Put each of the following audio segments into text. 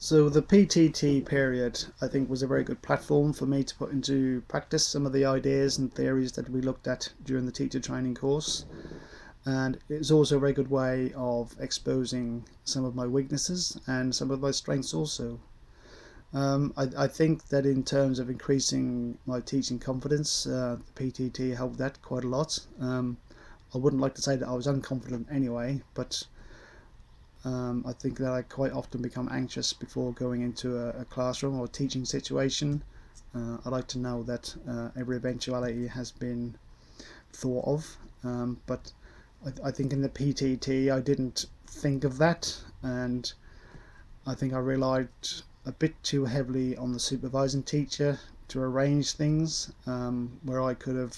So the PTT period, I think, was a very good platform for me to put into practice some of the ideas and theories that we looked at during the teacher training course. And it was also a very good way of exposing some of my weaknesses and some of my strengths also. I think that in terms of increasing my teaching confidence, the PTT helped that quite a lot. I wouldn't like to say that I was unconfident anyway, but I think that I quite often become anxious before going into a classroom or a teaching situation. I like to know that every eventuality has been thought of, but I think in the PTT I didn't think of that, and I think I relied a bit too heavily on the supervising teacher to arrange things, where I could have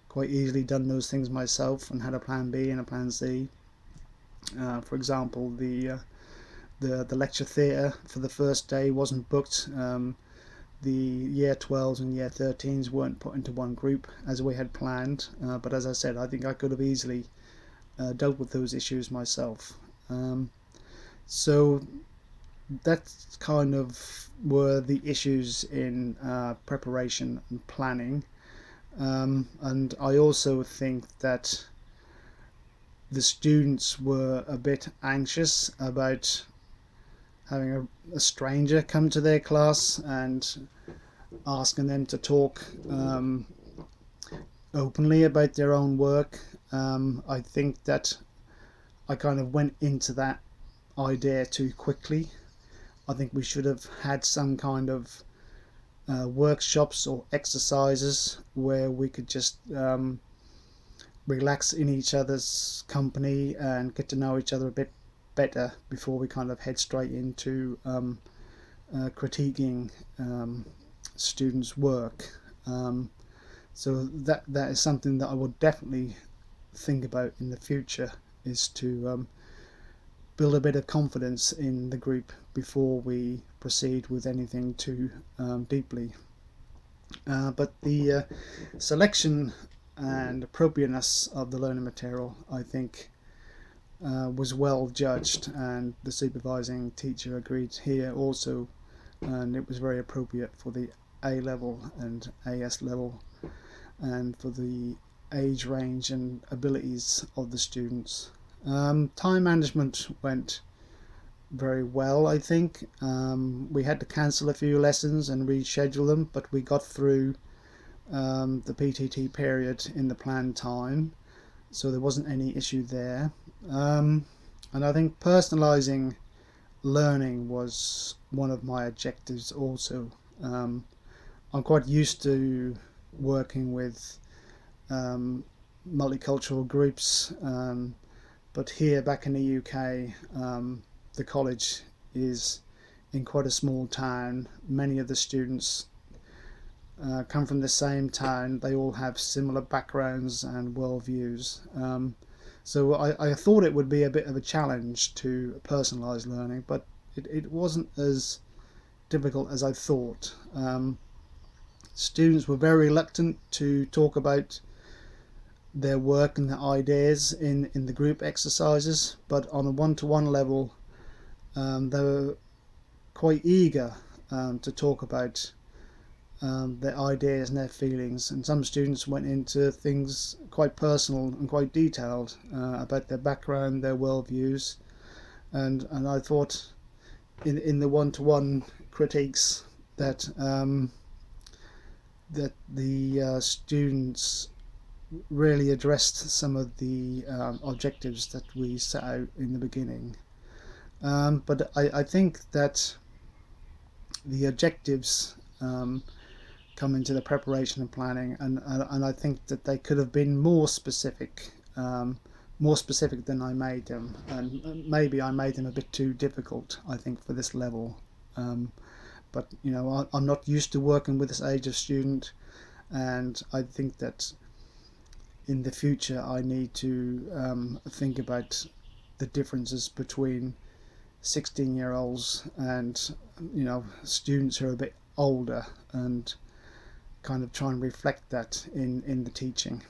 quite easily done those things myself and had a plan B and a plan C. For example, the lecture theatre for the first day wasn't booked. The year 12s and year 13s weren't put into one group as we had planned. But as I said, I think I could have easily dealt with those issues myself. So that's kind of were the issues in preparation and planning. And I also think that the students were a bit anxious about having a stranger come to their class and asking them to talk openly about their own work. I think that I kind of went into that idea too quickly. I think we should have had some kind of workshops or exercises where we could just relax in each other's company and get to know each other a bit better before we kind of head straight into critiquing students' work. So that is something that I would definitely think about in the future, is to build a bit of confidence in the group before we proceed with anything too deeply. But the selection and appropriateness of the learning material, I think, was well judged, and the supervising teacher agreed here also, and it was very appropriate for the A level and AS level and for the age range and abilities of the students. Time management went very well, I think. We had to cancel a few lessons and reschedule them, but we got through the PTT period in the planned time, so there wasn't any issue there. And I think personalizing learning was one of my objectives also. I'm quite used to working with multicultural groups, but here back in the UK, the college is in quite a small town. Many of the students come from the same town. They all have similar backgrounds and worldviews. So I thought it would be a bit of a challenge to personalise learning, but it wasn't as difficult as I thought. Students were very reluctant to talk about their work and their ideas in the group exercises, but on a one-to-one level, they were quite eager to talk about their ideas and their feelings, and some students went into things quite personal and quite detailed about their background, their worldviews, and I thought in the one-to-one critiques that that the students really addressed some of the objectives that we set out in the beginning. But I think that the objectives come into the preparation and planning, and I think that they could have been more specific than I made them, and maybe I made them a bit too difficult, I think, for this level. But you know, I'm not used to working with this age of student, and I think that in the future I need to think about the differences between 16-year-olds and, you know, students who are a bit older, and kind of try and reflect that in the teaching.